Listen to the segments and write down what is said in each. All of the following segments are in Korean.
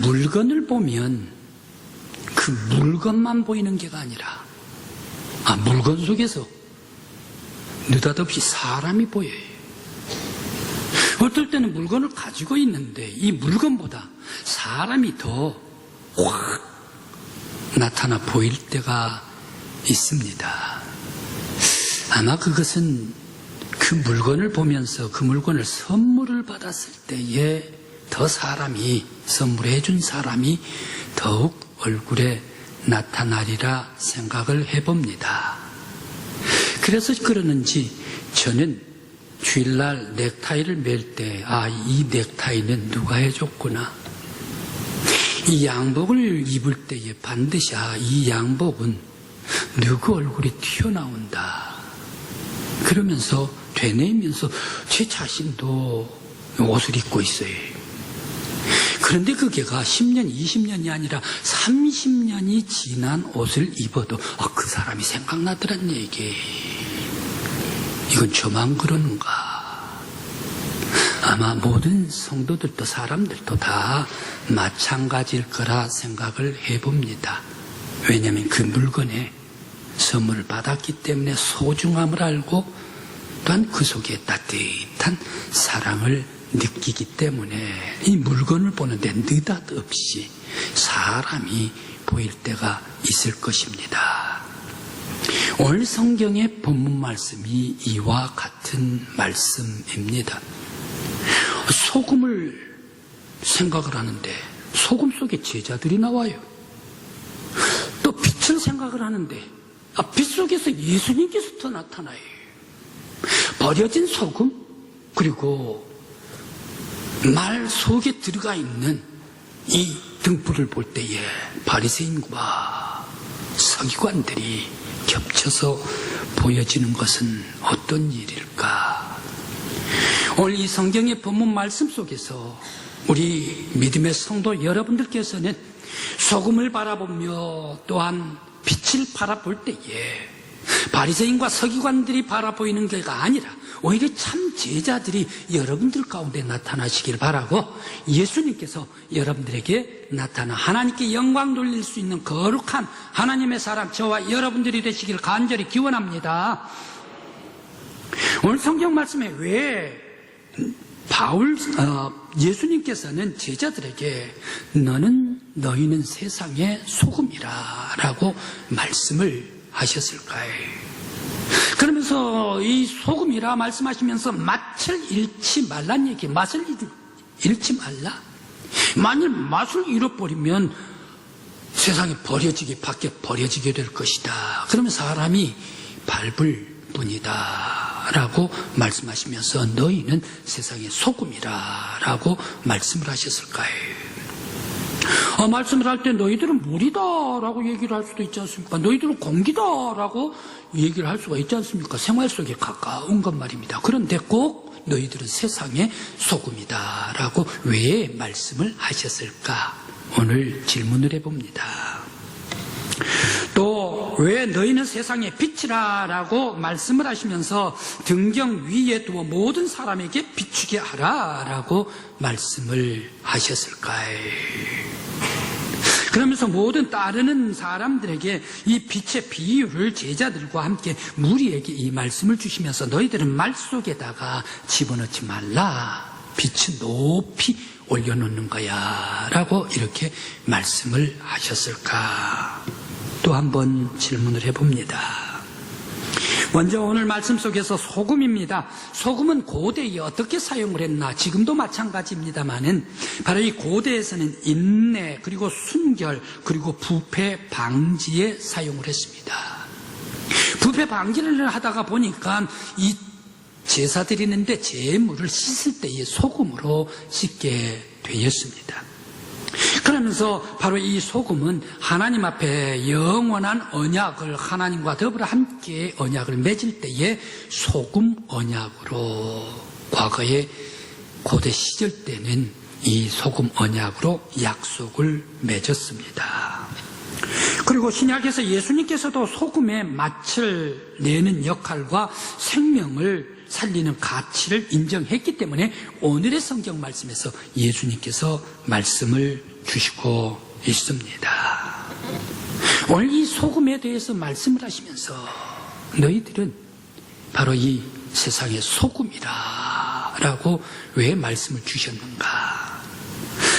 물건을 보면 그 물건만 보이는 게가 아니라 물건 속에서 느닷없이 사람이 보여요. 어떨 때는 물건을 가지고 있는데 이 물건보다 사람이 더 확 나타나 보일 때가 있습니다. 아마 그것은 그 물건을 보면서 그 물건을 선물을 받았을 때에 더 사람이, 선물해 준 사람이 더욱 얼굴에 나타나리라 생각을 해봅니다. 그래서 그러는지 저는 주일날 넥타이를 맬 때 이 넥타이는 누가 해줬구나. 이 양복을 입을 때에 반드시 이 양복은 누구 얼굴이 튀어나온다. 그러면서 되뇌이면서 제 자신도 옷을 입고 있어요. 그런데 그게가 10년, 20년이 아니라 30년이 지난 옷을 입어도 그 사람이 생각나더란 얘기. 이건 저만 그러는가? 아마 모든 성도들도 사람들도 다 마찬가지일 거라 생각을 해봅니다. 왜냐하면 그 물건에 선물을 받았기 때문에 소중함을 알고 또한 그 속에 따뜻한 사랑을 느끼기 때문에 이 물건을 보는데 느닷없이 사람이 보일 때가 있을 것입니다. 오늘 성경의 본문 말씀이 이와 같은 말씀입니다. 소금을 생각을 하는데 소금 속에 제자들이 나와요. 또 빛을 생각을 하는데 빛 속에서 예수님께서 나타나요. 버려진 소금 그리고 말 속에 들어가 있는 이 등불을 볼 때에 바리새인과 서기관들이 겹쳐서 보여지는 것은 어떤 일일까? 오늘 이 성경의 본문 말씀 속에서 우리 믿음의 성도 여러분들께서는 소금을 바라보며 또한 빛을 바라볼 때에 바리새인과 서기관들이 바라보이는 게가 아니라 오히려 참 제자들이 여러분들 가운데 나타나시길 바라고 예수님께서 여러분들에게 나타나 하나님께 영광 돌릴 수 있는 거룩한 하나님의 사람 저와 여러분들이 되시길 간절히 기원합니다. 오늘 성경 말씀에 왜 예수님께서는 제자들에게 너희는 세상의 소금이라 라고 말씀을 하셨을까요? 그러면서 이 소금이라 말씀하시면서 맛을 잃지 말란 얘기, 맛을 잃지 말라. 만일 맛을 잃어버리면 세상에 밖에 버려지게 될 것이다. 그러면 사람이 밟을 뿐이다 라고 말씀하시면서 너희는 세상의 소금이라 라고 말씀을 하셨을까요? 말씀을 할 때 너희들은 물이다 라고 얘기를 할 수도 있지 않습니까? 너희들은 공기다 라고 얘기를 할 수가 있지 않습니까? 생활 속에 가까운 것 말입니다. 그런데 꼭 너희들은 세상의 소금이다 라고 왜 말씀을 하셨을까? 오늘 질문을 해봅니다. 또 왜 너희는 세상의 빛이라 라고 말씀을 하시면서 등경 위에 두어 모든 사람에게 비추게 하라 라고 말씀을 하셨을까요? 그러면서 모든 따르는 사람들에게 이 빛의 비유를 제자들과 함께 무리에게 이 말씀을 주시면서 너희들은 말 속에다가 집어넣지 말라. 빛은 높이 올려놓는 거야 라고 이렇게 말씀을 하셨을까? 또 한번 질문을 해봅니다. 먼저 오늘 말씀 속에서 소금입니다. 소금은 고대에 어떻게 사용을 했나? 지금도 마찬가지입니다만은 바로 이 고대에서는 인내 그리고 순결 그리고 부패 방지에 사용을 했습니다. 부패 방지를 하다가 보니까 이 제사 드리는데 제물을 씻을 때에 소금으로 씻게 되었습니다. 그러면서 바로 이 소금은 하나님 앞에 영원한 언약을 하나님과 더불어 함께 언약을 맺을 때에 소금 언약으로 과거에 고대 시절 때는 이 소금 언약으로 약속을 맺었습니다. 그리고 신약에서 예수님께서도 소금의 맛을 내는 역할과 생명을 살리는 가치를 인정했기 때문에 오늘의 성경 말씀에서 예수님께서 말씀을 주시고 있습니다. 오늘 이 소금에 대해서 말씀을 하시면서 너희들은 바로 이 세상의 소금이라 라고 왜 말씀을 주셨는가?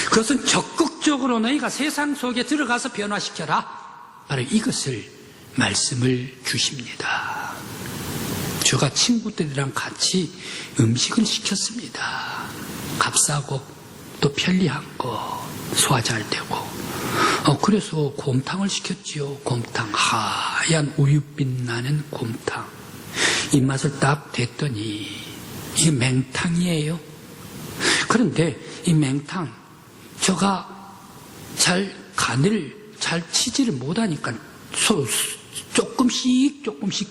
그것은 적극적으로 너희가 세상 속에 들어가서 변화시켜라, 바로 이것을 말씀을 주십니다. 제가 친구들이랑 같이 음식을 시켰습니다. 값싸고 또 편리한 거, 소화 잘 되고. 그래서 곰탕을 시켰지요. 곰탕, 하얀 우유빛 나는 곰탕. 입맛을 딱 댔더니 이게 맹탕이에요. 그런데 이 맹탕, 제가 간을 잘 치지를 못하니까 조금씩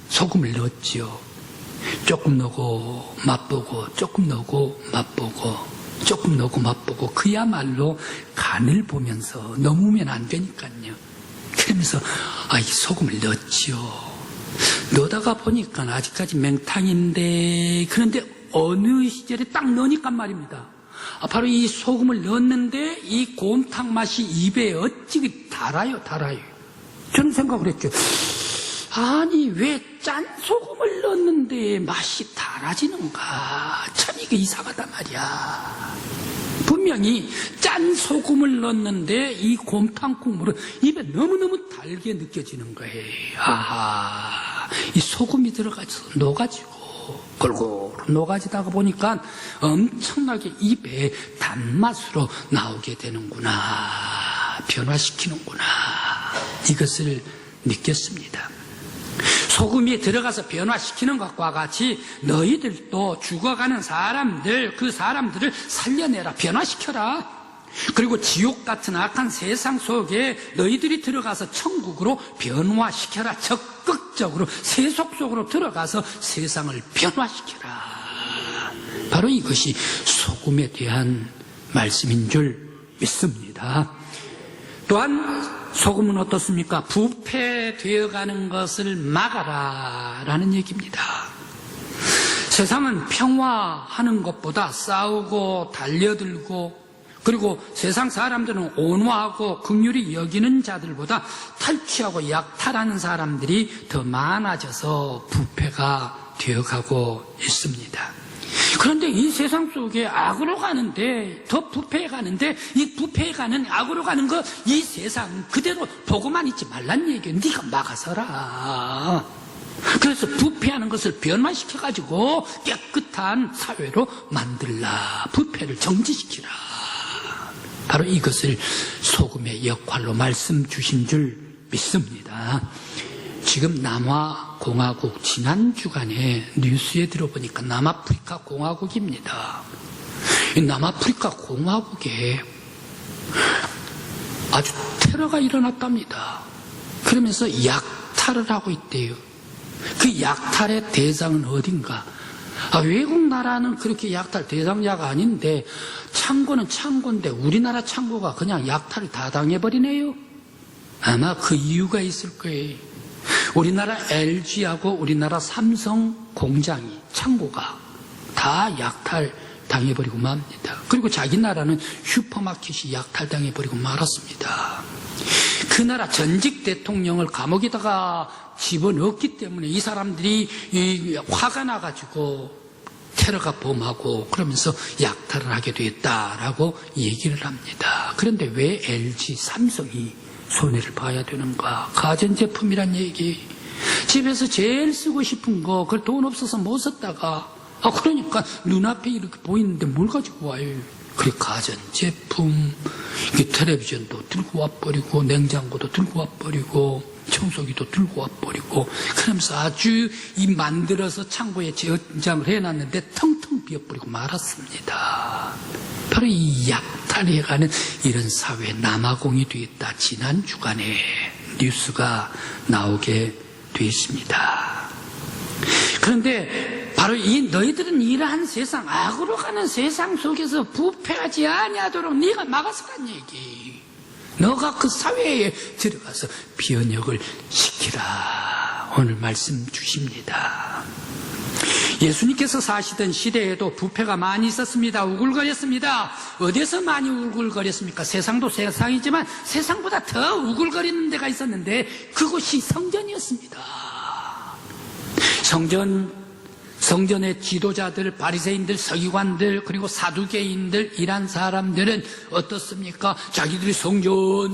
소금을 넣었지요. 조금 넣고 맛보고, 조금 넣고 맛보고, 조금 넣고 맛보고, 그야말로 간을 보면서 넘으면 안 되니까요. 그러면서 이 소금을 넣었지요. 넣다가 보니까 아직까지 맹탕인데, 그런데 어느 시절에 딱 넣으니까 말입니다. 바로 이 소금을 넣었는데 이 곰탕 맛이 입에 어찌 달아요. 저는 생각을 했죠. 아니, 왜 짠 소금을 넣었는데 맛이 달아지는가? 참 이게 이상하단 말이야. 분명히 짠 소금을 넣었는데 이 곰탕 국물은 입에 너무너무 달게 느껴지는 거예요. 아하, 이 소금이 들어가서 녹아지고 골고루 녹아지다가 보니까 엄청나게 입에 단맛으로 나오게 되는구나, 변화시키는구나, 이것을 느꼈습니다. 소금이 들어가서 변화시키는 것과 같이 너희들도 죽어가는 사람들, 그 사람들을 살려내라, 변화시켜라. 그리고 지옥 같은 악한 세상 속에 너희들이 들어가서 천국으로 변화시켜라. 적극적으로 세속 속으로 들어가서 세상을 변화시켜라. 바로 이것이 소금에 대한 말씀인 줄 믿습니다. 또한 소금은 어떻습니까? 부패되어가는 것을 막아라 라는 얘기입니다. 세상은 평화하는 것보다 싸우고 달려들고, 그리고 세상 사람들은 온화하고 긍휼히 여기는 자들보다 탈취하고 약탈하는 사람들이 더 많아져서 부패가 되어가고 있습니다. 그런데 이 세상 속에 악으로 가는데, 더 부패해 가는데, 이 부패해 가는 악으로 가는 거, 이 세상 그대로 보고만 있지 말란 얘기예요. 네가 막아서라. 그래서 부패하는 것을 변화시켜가지고 깨끗한 사회로 만들라. 부패를 정지시키라. 바로 이것을 소금의 역할로 말씀 주신 줄 믿습니다. 지금 남아공화국, 지난 주간에 뉴스에 들어보니까 남아프리카 공화국입니다. 이 남아프리카 공화국에 아주 테러가 일어났답니다. 그러면서 약탈을 하고 있대요. 그 약탈의 대상은 어딘가? 외국 나라는 그렇게 약탈 대상자가 아닌데, 창고는 창고인데 우리나라 창고가 그냥 약탈을 다 당해버리네요. 아마 그 이유가 있을 거예요. 우리나라 LG하고 우리나라 삼성 공장이, 창고가 다 약탈 당해버리고 맙니다. 그리고 자기 나라는 슈퍼마켓이 약탈당해버리고 말았습니다. 그 나라 전직 대통령을 감옥에다가 집어넣었기 때문에 이 사람들이 화가 나가지고 테러가 범하고 그러면서 약탈을 하게 됐다라고 얘기를 합니다. 그런데 왜 LG, 삼성이 손해를 봐야 되는가? 가전제품이란 얘기. 집에서 제일 쓰고 싶은 거, 그걸 돈 없어서 못 썼다가, 그러니까 눈앞에 이렇게 보이는데 뭘 가지고 와요? 그래, 가전제품, 텔레비전도 들고 와버리고, 냉장고도 들고 와버리고, 청소기도 들고 와버리고, 그러면서 아주 만들어서 창고에 저장을 해놨는데 텅텅 비어버리고 말았습니다. 바로 이 약탈해가는 이런 사회, 남아공이 되었다. 지난 주간에 뉴스가 나오게 되었습니다. 그런데 바로 이 너희들은 이러한 세상, 악으로 가는 세상 속에서 부패하지 아니하도록 네가 막아서란 얘기. 너가 그 사회에 들어가서 변혁을 시키라. 오늘 말씀 주십니다. 예수님께서 사시던 시대에도 부패가 많이 있었습니다. 우글거렸습니다. 어디서 많이 우글거렸습니까? 세상도 세상이지만 세상보다 더 우글거리는 데가 있었는데 그곳이 성전이었습니다. 성전의 지도자들, 바리새인들, 서기관들, 그리고 사두개인들 이란 사람들은 어떻습니까? 자기들이 성전,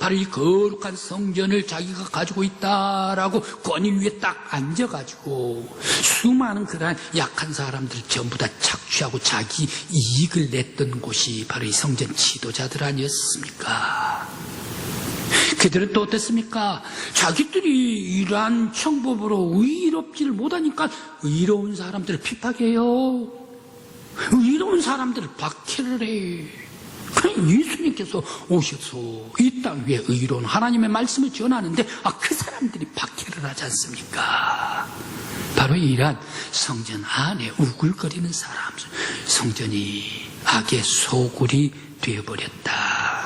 바로 이 거룩한 성전을 자기가 가지고 있다라고 권위 위에 딱 앉아가지고 수많은 그러한 약한 사람들 전부 다 착취하고 자기 이익을 냈던 곳이 바로 이 성전 지도자들 아니었습니까? 그들은 또 어땠습니까? 자기들이 이러한 청법으로 의롭지를 못하니까 의로운 사람들을 핍박해요. 의로운 사람들을 박해를 해. 그러니 예수님께서 오셔서 이 땅 위에 의로운 하나님의 말씀을 전하는데 그 사람들이 박해를 하지 않습니까? 바로 이러한 성전 안에 우글거리는 사람, 성전이 악의 소굴이 되어버렸다.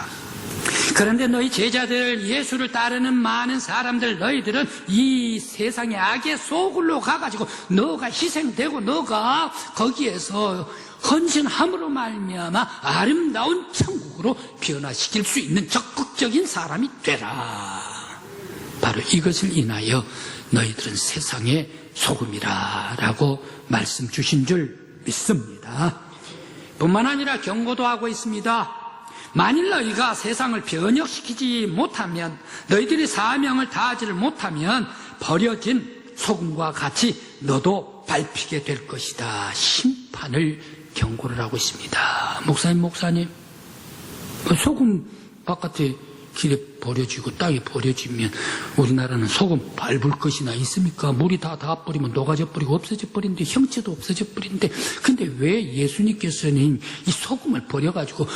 그런데 너희 제자들, 예수를 따르는 많은 사람들, 너희들은 이 세상의 악의 소굴로 가가지고 너가 희생되고 너가 거기에서 헌신함으로 말미암아 아름다운 천국으로 변화시킬 수 있는 적극적인 사람이 되라. 바로 이것을 인하여 너희들은 세상의 소금이라라고 말씀 주신 줄 믿습니다. 뿐만 아니라 경고도 하고 있습니다. 만일 너희가 세상을 변혁시키지 못하면, 너희들이 사명을 다하지를 못하면 버려진 소금과 같이 너도 밟히게 될 것이다. 심판을 경고를 하고 있습니다. 목사님, 소금 바깥에 길에 버려지고 땅에 버려지면 우리나라는 소금 밟을 것이나 있습니까? 물이 다 닿아버리면 녹아져 버리고 없어져 버리는데, 형체도 없어져 버리는데, 근데 왜 예수님께서는 이 소금을 버려가지고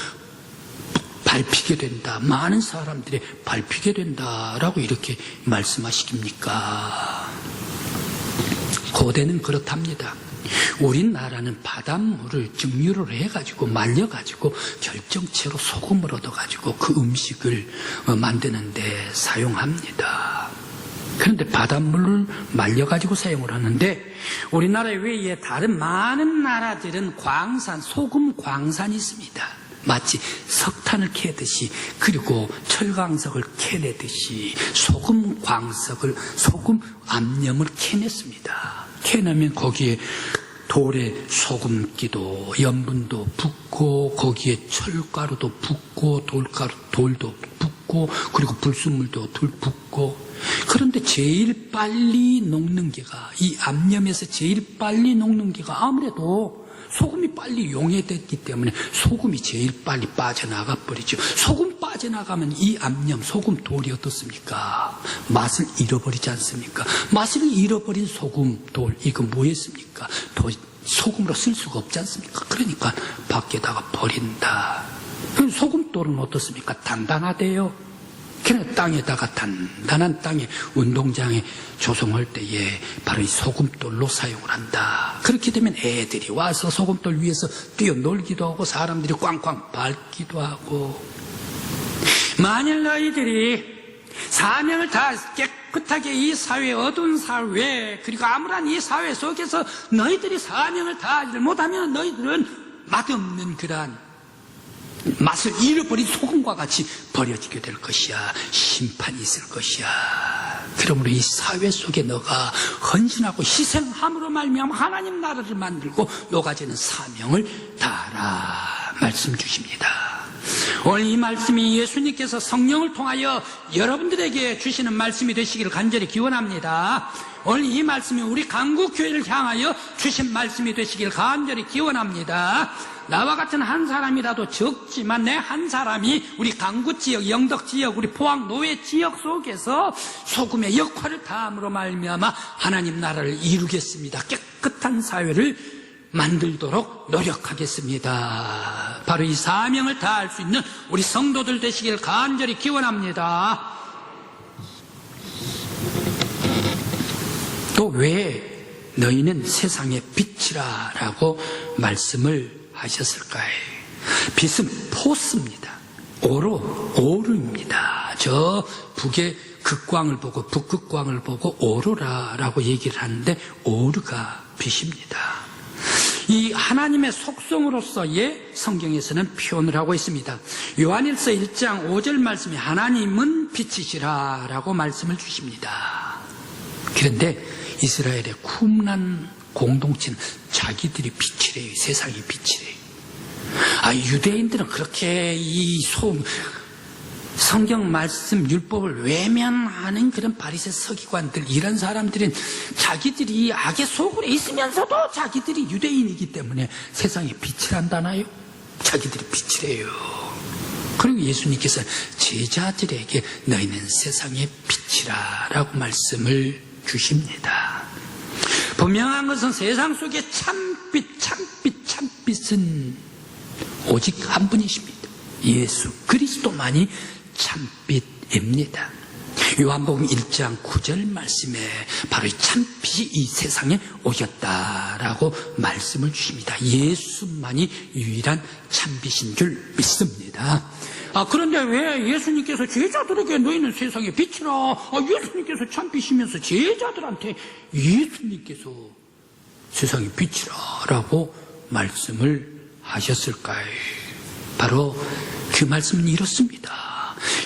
밟히게 된다, 많은 사람들이 밟히게 된다라고 이렇게 말씀하시깁니까? 고대는 그렇답니다. 우리나라는 바닷물을 증류를 해가지고 말려가지고 결정체로 소금을 얻어가지고 그 음식을 만드는데 사용합니다. 그런데 바닷물을 말려가지고 사용을 하는데, 우리나라 외에 다른 많은 나라들은 광산, 소금 광산이 있습니다. 마치 석탄을 캐듯이, 그리고 철광석을 캐내듯이 소금 암염을 캐냈습니다. 캐내면 거기에 돌에 소금기도, 염분도 붓고, 거기에 철가루도 붓고, 돌도 붓고, 그리고 불순물도 붓고. 그런데 제일 빨리 녹는 게가, 이 암염에서 제일 빨리 녹는 게가 아무래도 소금이 빨리 용해됐기 때문에 소금이 제일 빨리 빠져나가 버리죠. 소금 빠져나가면 이 암염, 소금 돌이 어떻습니까? 맛을 잃어버리지 않습니까? 맛을 잃어버린 소금 돌, 이거 뭐였습니까? 소금으로 쓸 수가 없지 않습니까? 그러니까 밖에다가 버린다. 그럼 소금 돌은 어떻습니까? 단단하대요. 그냥 땅에다가, 단단한 땅에, 운동장에 조성할 때에 바로 이 소금돌로 사용을 한다. 그렇게 되면 애들이 와서 소금돌 위에서 뛰어놀기도 하고 사람들이 꽝꽝 밟기도 하고. 만일 너희들이 사명을 다 깨끗하게 이 사회, 어두운 사회, 그리고 암울한 이 사회 속에서 너희들이 사명을 다하지 못하면 너희들은 맛없는 그러한 맛을 잃어버린 소금과 같이 버려지게 될 것이야. 심판이 있을 것이야. 그러므로 이 사회 속에 너가 헌신하고 희생함으로 말미암아 하나님 나라를 만들고 녹아지는 사명을 다하라 말씀 주십니다. 오늘 이 말씀이 예수님께서 성령을 통하여 여러분들에게 주시는 말씀이 되시기를 간절히 기원합니다. 오늘 이 말씀이 우리 강국교회를 향하여 주신 말씀이 되시길 간절히 기원합니다. 나와 같은 한 사람이라도 적지만 내 한 사람이 우리 강구지역, 영덕지역, 우리 포항 노회 지역 속에서 소금의 역할을 다함으로 말미암아 하나님 나라를 이루겠습니다. 깨끗한 사회를 만들도록 노력하겠습니다. 바로 이 사명을 다할 수 있는 우리 성도들 되시길 간절히 기원합니다. 또 왜 너희는 세상의 빛이라 라고 말씀을 하셨을까요? 빛은 포스입니다. 오르입니다. 저 북의 극광을 보고 북극광을 보고 오로라라고 얘기를 하는데 오르가 빛입니다. 이 하나님의 속성으로서의 성경에서는 표현을 하고 있습니다. 요한일서 1장 5절 말씀이 하나님은 빛이시라 라고 말씀을 주십니다. 그런데 이스라엘의 쿰란 공동체는 자기들이 빛이래요. 세상이 빛이래요. 유대인들은 그렇게 성경 말씀 율법을 외면하는 그런 바리새 서기관들, 이런 사람들은 자기들이 악의 소굴에 있으면서도 자기들이 유대인이기 때문에 세상에 빛을 한다나요? 자기들이 빛이래요. 그리고 예수님께서 제자들에게 너희는 세상의 빛이라 라고 말씀을 주십니다. 분명한 것은 세상 속에 참빛은 오직 한 분이십니다. 예수 그리스도만이 참빛입니다. 요한복음 1장 9절 말씀에 바로 이 참빛이 이 세상에 오셨다라고 말씀을 주십니다. 예수만이 유일한 참빛인 줄 믿습니다. 그런데 왜 예수님께서 제자들에게 너희는 세상의 빛이라, 예수님께서 참빛이면서 제자들한테 예수님께서 세상의 빛이라라고 말씀을 하셨을까요? 바로 그 말씀은 이렇습니다.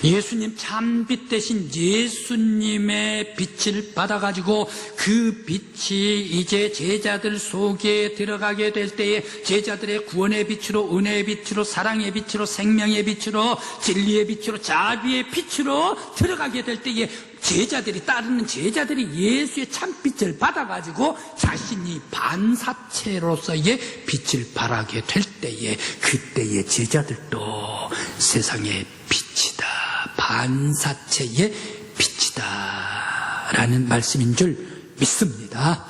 예수님 참빛 대신 예수님의 빛을 받아가지고 그 빛이 이제 제자들 속에 들어가게 될 때에 제자들의 구원의 빛으로, 은혜의 빛으로, 사랑의 빛으로, 생명의 빛으로, 진리의 빛으로, 자비의 빛으로 들어가게 될 때에 제자들이, 따르는 제자들이 예수의 참빛을 받아가지고 자신이 반사체로서의 빛을 발하게 될 때에, 그때의 제자들도 세상의 빛이다, 반사체의 빛이다 라는 말씀인 줄 믿습니다.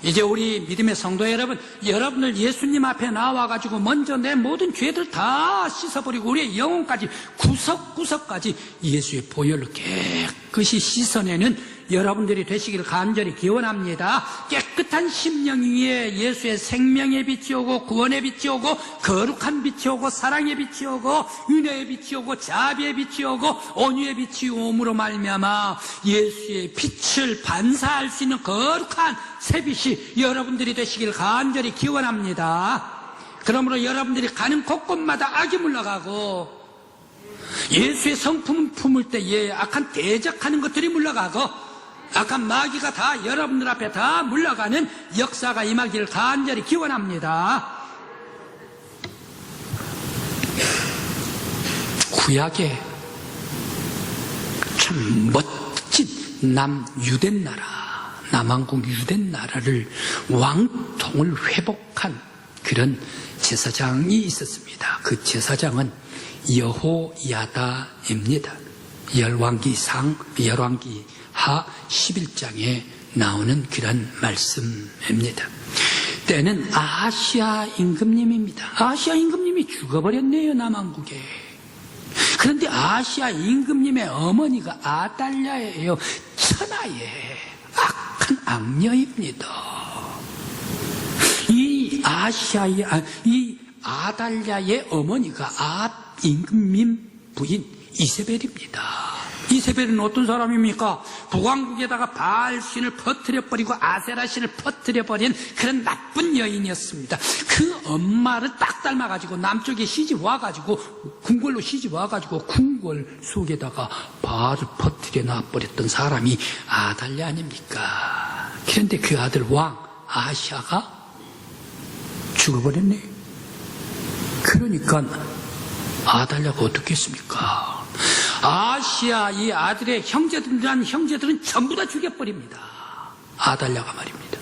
이제 우리 믿음의 성도 여러분, 여러분들 예수님 앞에 나와가지고 먼저 내 모든 죄들 다 씻어버리고 우리의 영혼까지 구석구석까지 예수의 보혈로 깨끗이 씻어내는 여러분들이 되시기를 간절히 기원합니다. 깨끗한 심령 위에 예수의 생명의 빛이 오고, 구원의 빛이 오고, 거룩한 빛이 오고, 사랑의 빛이 오고, 은혜의 빛이 오고, 자비의 빛이 오고, 온유의 빛이 오므로 말미암아 예수의 빛을 반사할 수 있는 거룩한 새빛이 여러분들이 되시기를 간절히 기원합니다. 그러므로 여러분들이 가는 곳곳마다 악이 물러가고, 예수의 성품을 품을 때에 악한 대적하는 것들이 물러가고, 악한 마귀가 다 여러분들 앞에 다 물러가는 역사가 임하기를 간절히 기원합니다. 구약에 참 멋진 남왕국 유대나라를 왕통을 회복한 그런 제사장이 있었습니다. 그 제사장은 여호야다입니다. 열왕기하 11장에 나오는 그런 말씀입니다. 때는 아시아 임금님입니다. 아시아 임금님이 죽어버렸네요, 남왕국에. 그런데 아시아 임금님의 어머니가 아달랴예요. 천하의 악한 악녀입니다. 이 아달랴의 어머니가 임금님 부인 이세벨입니다. 이세벨은 어떤 사람입니까? 북왕국에다가 바알신을 퍼뜨려버리고 아세라신을 퍼뜨려버린 그런 나쁜 여인이었습니다. 그 엄마를 딱 닮아가지고 남쪽에 시집와가지고 궁궐로 시집와가지고 궁궐 속에다가 바알을 퍼뜨려 놔버렸던 사람이 아달랴 아닙니까? 그런데 그 아들 왕 아시아가 죽어버렸네. 그러니까 아달랴가 어떻게 했습니까? 아시아 이 아들의 형제들은 전부 다 죽여버립니다. 아달랴가 말입니다.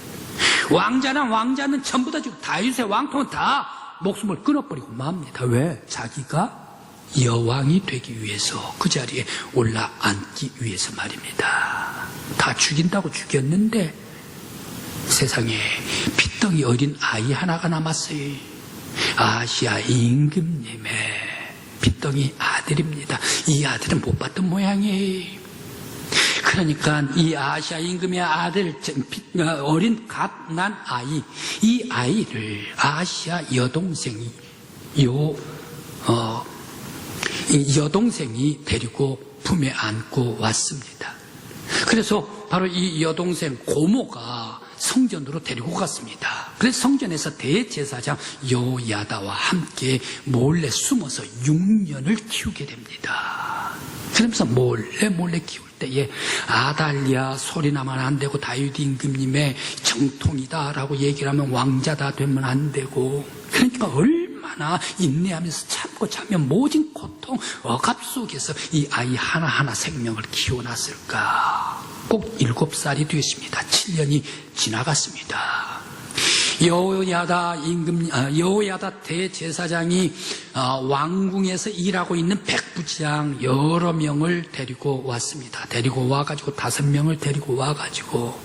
왕자는 전부 다 죽고 다윗의 왕통은 다 목숨을 끊어버리고 맙니다. 왜? 자기가 여왕이 되기 위해서, 그 자리에 올라앉기 위해서 말입니다. 다 죽인다고 죽였는데 세상에 핏덩이 어린 아이 하나가 남았어요. 아시아 임금님의 핏덩이 아들입니다. 이 아들은 못 봤던 모양이에요. 그러니까 이 아시아 임금의 아들, 어린 갓난 아이, 이 아이를 아시아 여동생이 이 여동생이 데리고 품에 안고 왔습니다. 그래서 바로 이 여동생 고모가 성전으로 데리고 갔습니다. 그래서 성전에서 대제사장 여호야다와 함께 몰래 숨어서 6년을 키우게 됩니다. 그러면서 몰래 키울 때에 아달랴 소리나면 안 되고 다윗 임금님의 정통이다라고 얘기를 하면 왕자다 되면 안 되고, 그러니까 얼마나 인내하면서 참고 자면 모진 고통 억압 속에서 이 아이 하나하나 생명을 키워놨을까. 꼭 7살이 되었습니다. 7년이 지나갔습니다. 여호야다 대제사장이 왕궁에서 일하고 있는 백부장 여러 명을 데리고 왔습니다. 데리고 와가지고 5명을 데리고 와가지고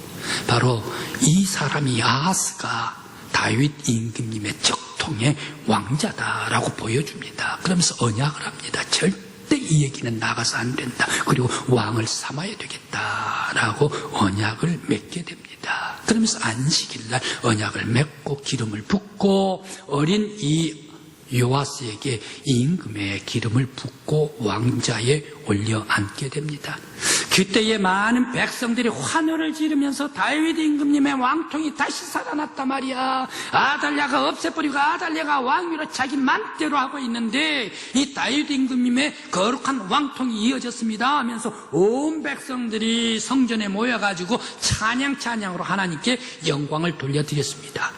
바로 이 사람이 아하스가 다윗 임금님의 적통의 왕자다라고 보여줍니다. 그러면서 언약을 합니다. 절대 이 얘기는 나가서 안 된다. 그리고 왕을 삼아야 되겠다라고 언약을 맺게 됩니다. 그러면서 안식일날 언약을 맺고 기름을 붓고 어린 이 요아스에게 임금의 기름을 붓고 왕자에 올려 앉게 됩니다. 그때에 많은 백성들이 환호를 지르면서 다윗 임금님의 왕통이 다시 살아났단 말이야. 아달랴가 없애버리고 아달랴가 왕위로 자기 맘대로 하고 있는데 이 다윗 임금님의 거룩한 왕통이 이어졌습니다 하면서 온 백성들이 성전에 모여가지고 찬양으로 하나님께 영광을 돌려드렸습니다.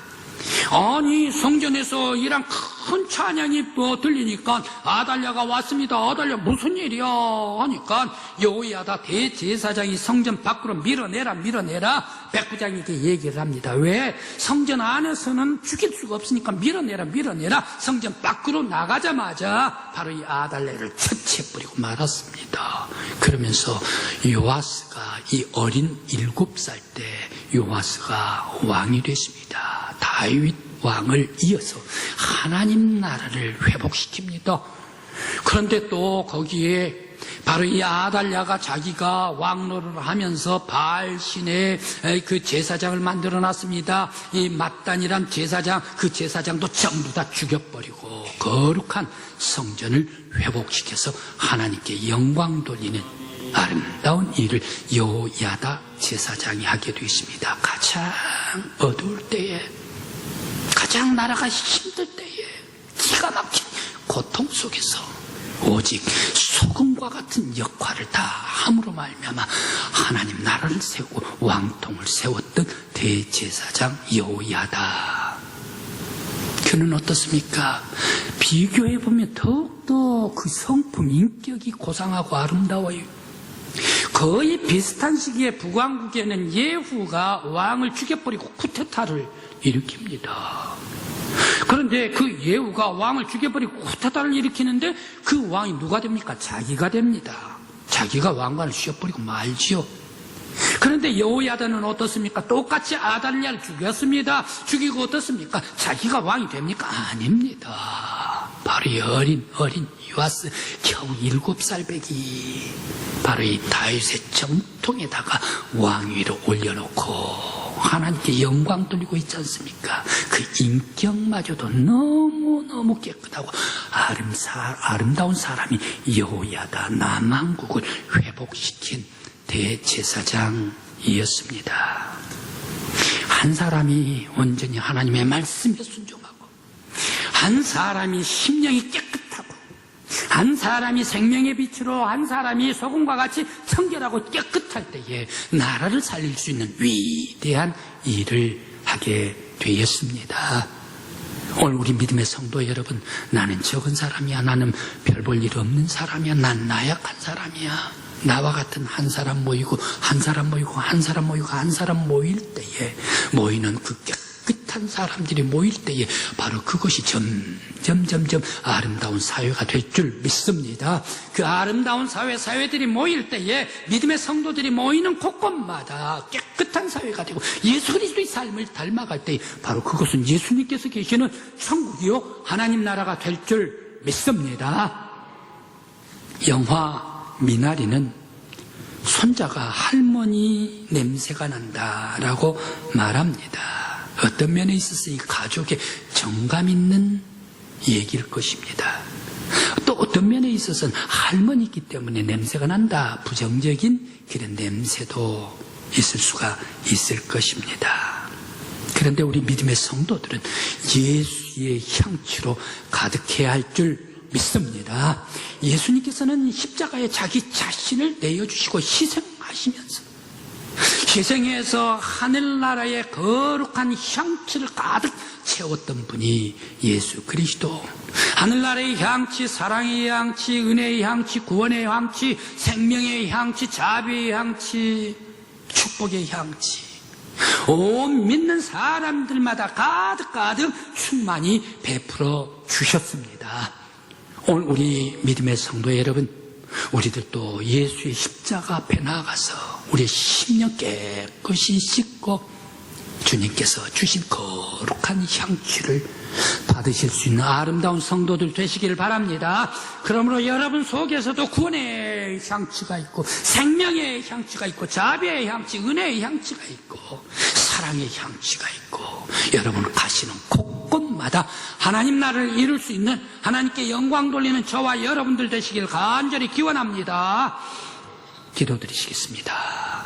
아니 성전에서 이런 큰 찬양이 들리니까 아달랴가 왔습니다. 아달랴 무슨 일이야 하니까 여호야다 대제사장이 성전 밖으로 밀어내라 백부장에게 얘기를 합니다. 왜? 성전 안에서는 죽일 수가 없으니까 밀어내라 성전 밖으로 나가자마자 바로 이 아달랴를 처치해버리고 말았습니다. 그러면서 요아스가 이 어린 7살 때 요아스가 왕이 됐습니다. 다윗 왕을 이어서 하나님 나라를 회복시킵니다. 그런데 또 거기에 바로 이 아달랴가 자기가 왕노릇을 하면서 바알신의 그 제사장을 만들어 놨습니다. 이 mat단이란 제사장, 그 제사장도 전부 다 죽여버리고 거룩한 성전을 회복시켜서 하나님께 영광 돌리는 아름다운 일을 여호야다 제사장이 하게 되었습니다. 가장 어두울 때에, 가장 나라가 힘들 때에, 기가 막힌 고통 속에서 오직 소금과 같은 역할을 다 함으로 말미암아 하나님 나라를 세우고 왕통을 세웠던 대제사장 여호야다. 그는 어떻습니까? 비교해보면 더욱더 그 성품, 인격이 고상하고 아름다워요. 거의 비슷한 시기에 북왕국에는 예후가 왕을 죽여버리고 쿠데타를 일으킵니다. 그런데 그 예후가 왕을 죽여버리고 쿠데타를 일으키는데 그 왕이 누가 됩니까? 자기가 됩니다. 자기가 왕관을 씌워버리고 말지요. 그런데 여호야다는 어떻습니까? 똑같이 아달랴를 죽였습니다. 죽이고 어떻습니까? 자기가 왕이 됩니까? 아닙니다. 바로 이 어린 요아스 겨우 7살 배기 바로 이 다윗의 정통에다가 왕위로 올려놓고 하나님께 영광 돌리고 있지 않습니까? 그 인격마저도 너무너무 깨끗하고 아름다운 사람이 여호야다 남왕국을 회복시킨 대제사장이었습니다. 한 사람이 온전히 하나님의 말씀에 순종하고, 한 사람이 심령이 깨끗하고, 한 사람이 생명의 빛으로, 한 사람이 소금과 같이 청결하고 깨끗할 때에 나라를 살릴 수 있는 위대한 일을 하게 되었습니다. 오늘 우리 믿음의 성도 여러분, 나는 적은 사람이야, 나는 별 볼 일 없는 사람이야, 난 나약한 사람이야, 나와 같은 한 사람 모이고 한 사람 모이고 한 사람 모이고 한 사람 모일 때에, 모이는 그 깨끗한 사람들이 모일 때에 바로 그것이 점점 아름다운 사회가 될 줄 믿습니다. 그 아름다운 사회들이 모일 때에 믿음의 성도들이 모이는 곳곳마다 깨끗한 사회가 되고 예수 그리스도의 삶을 닮아갈 때에 바로 그것은 예수님께서 계시는 천국이요 하나님 나라가 될 줄 믿습니다. 영화 미나리는 손자가 할머니 냄새가 난다라고 말합니다. 어떤 면에 있어서 이 가족의 정감 있는 얘기일 것입니다. 또 어떤 면에 있어서는 할머니이기 때문에 냄새가 난다. 부정적인 그런 냄새도 있을 수가 있을 것입니다. 그런데 우리 믿음의 성도들은 예수의 향취로 가득해야 할 줄 믿습니다. 예수님께서는 십자가에 자기 자신을 내어주시고 희생하시면서 희생해서 하늘나라의 거룩한 향취를 가득 채웠던 분이 예수 그리스도. 하늘나라의 향취, 사랑의 향취, 은혜의 향취, 구원의 향취, 생명의 향취, 자비의 향취, 축복의 향취. 온 믿는 사람들마다 가득가득 충만히 베풀어 주셨습니다. 오늘 우리 믿음의 성도 여러분, 우리들도 예수의 십자가 앞에 나가서 우리의 심령 깨끗이 씻고 주님께서 주신 거룩한 향취를 받으실 수 있는 아름다운 성도들 되시길 바랍니다. 그러므로 여러분 속에서도 구원의 향취가 있고 생명의 향취가 있고 자비의 향취, 은혜의 향취가 있고 사랑의 향취가 있고 여러분 가시는 곳곳마다 하나님 나라를 이룰 수 있는 하나님께 영광 돌리는 저와 여러분들 되시길 간절히 기원합니다. 기도드리시겠습니다.